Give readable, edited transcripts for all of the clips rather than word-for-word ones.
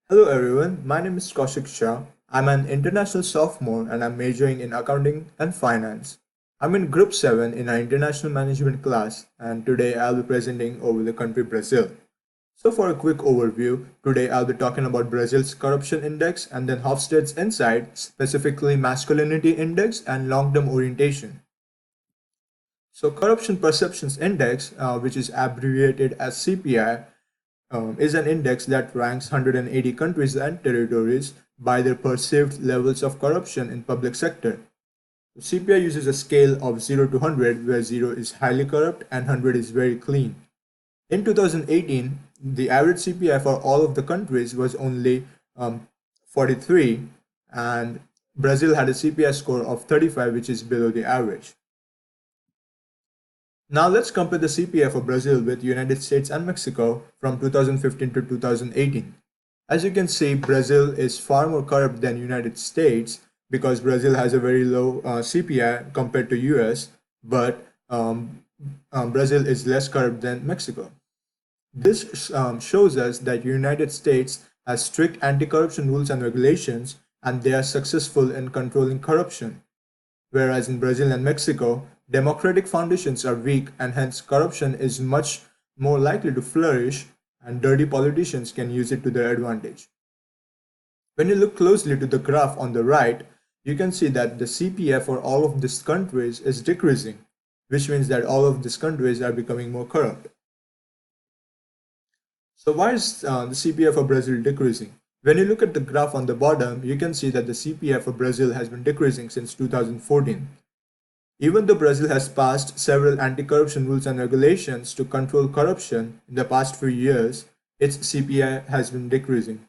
Hello everyone, my name is Kaushik Shah. I'm an international sophomore and I'm majoring in accounting and finance. I'm in group 7 in our international management class and today I'll be presenting over the country Brazil. So for a quick overview, today I'll be talking about Brazil's corruption index and then Hofstede's insight, specifically masculinity index and long-term orientation. So corruption perceptions index, which is abbreviated as CPI, is an index that ranks 180 countries and territories by their perceived levels of corruption in public sector. CPI uses a scale of 0 to 100 where 0 is highly corrupt and 100 is very clean. In 2018, the average CPI for all of the countries was only 43 and Brazil had a CPI score of 35 which is below the average. Now let's compare the CPI for Brazil with United States and Mexico from 2015 to 2018. As you can see, Brazil is far more corrupt than United States because Brazil has a very low CPI compared to US, but Brazil is less corrupt than Mexico. This shows us that United States has strict anti-corruption rules and regulations, and they are successful in controlling corruption. Whereas in Brazil and Mexico, democratic foundations are weak and hence corruption is much more likely to flourish and dirty politicians can use it to their advantage. When you look closely to the graph on the right, you can see that the CPF for all of these countries is decreasing, which means that all of these countries are becoming more corrupt. So why is the CPF for Brazil decreasing? When you look at the graph on the bottom, you can see that the CPF for Brazil has been decreasing since 2014. Even though Brazil has passed several anti-corruption rules and regulations to control corruption in the past few years, its CPI has been decreasing.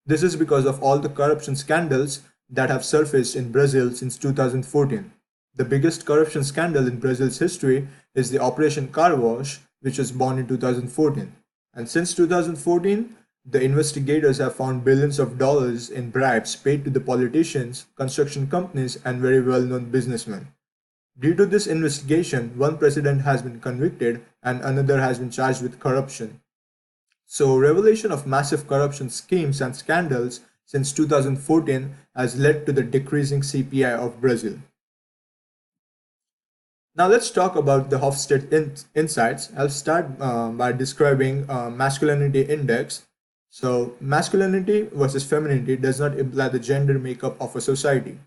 This is because of all the corruption scandals that have surfaced in Brazil since 2014. The biggest corruption scandal in Brazil's history is the Operation Car Wash, which was born in 2014. And since 2014, the investigators have found billions of dollars in bribes paid to the politicians, construction companies, and very well known businessmen. Due to this investigation, one president has been convicted and another has been charged with corruption. So, revelation of massive corruption schemes and scandals since 2014 has led to the decreasing CPI of Brazil. Now, let's talk about the Hofstede insights. I'll start by describing masculinity index. So, masculinity versus femininity does not imply the gender makeup of a society.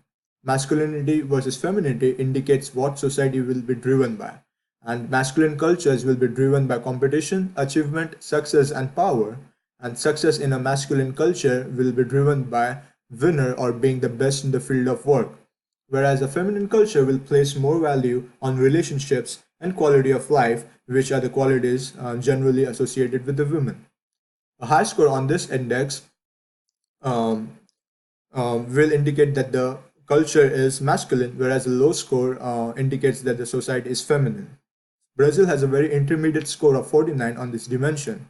Masculinity versus femininity indicates what society will be driven by. And masculine cultures will be driven by competition, achievement, success, and power. And success in a masculine culture will be driven by winner or being the best in the field of work. Whereas a feminine culture will place more value on relationships and quality of life, which are the qualities generally associated with the women. A high score on this index um, will indicate that the culture is masculine, whereas a low score indicates that the society is feminine. Brazil has a very intermediate score of 49 on this dimension.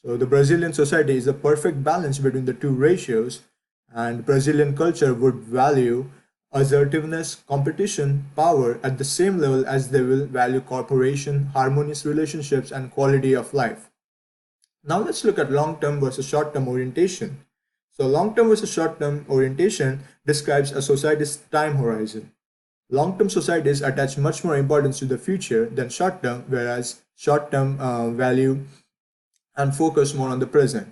So the Brazilian society is a perfect balance between the two ratios, and Brazilian culture would value assertiveness, competition, power at the same level as they will value cooperation, harmonious relationships, and quality of life. Now let's look at long-term versus short-term orientation. So long-term versus short-term orientation describes a society's time horizon. Long-term societies attach much more importance to the future than short-term, whereas short-term value and focus more on the present.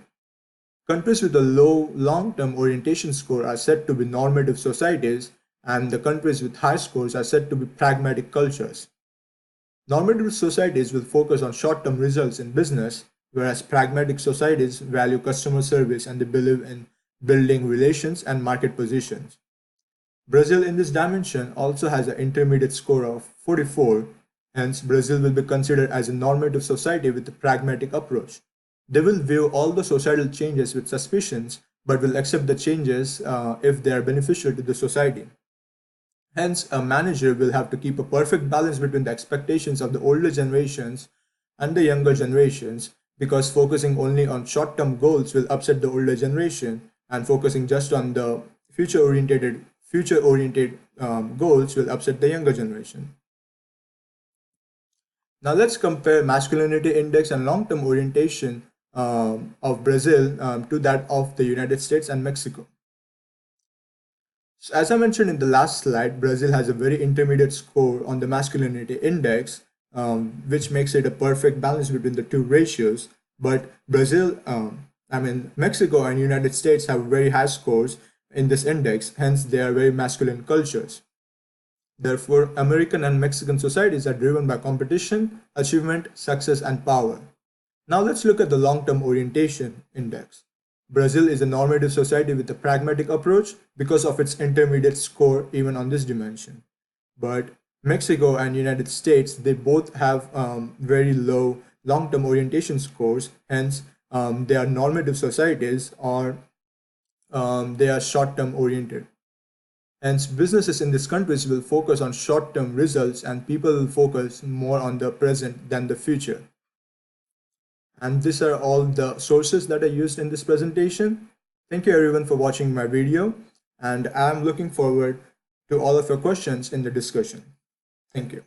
Countries with a low long-term orientation score are said to be normative societies, and the countries with high scores are said to be pragmatic cultures. Normative societies will focus on short-term results in business, whereas pragmatic societies value customer service and they believe in building relations and market positions. Brazil in this dimension also has an intermediate score of 44, hence Brazil will be considered as a normative society with a pragmatic approach. They will view all the societal changes with suspicions, but will accept the changes if they are beneficial to the society. Hence, a manager will have to keep a perfect balance between the expectations of the older generations and the younger generations because focusing only on short term goals will upset the older generation and focusing just on the future oriented goals will upset the younger generation. Now let's compare masculinity index and long term orientation of Brazil to that of the United States and Mexico. So as I mentioned in the last slide, Brazil has a very intermediate score on the masculinity index, which makes it a perfect balance between the two ratios. But Mexico and United States have very high scores in this index, hence they are very masculine cultures. Therefore, American and Mexican societies are driven by competition, achievement, success, and power. Now let's look at the long-term orientation index. Brazil is a normative society with a pragmatic approach because of its intermediate score even on this dimension. But Mexico and United States, they both have very low long-term orientation scores, hence they are normative societies or they are short-term oriented. Hence, businesses in these countries will focus on short-term results and people will focus more on the present than the future. And these are all the sources that I used in this presentation. Thank you everyone for watching my video, and I'm looking forward to all of your questions in the discussion. Thank you.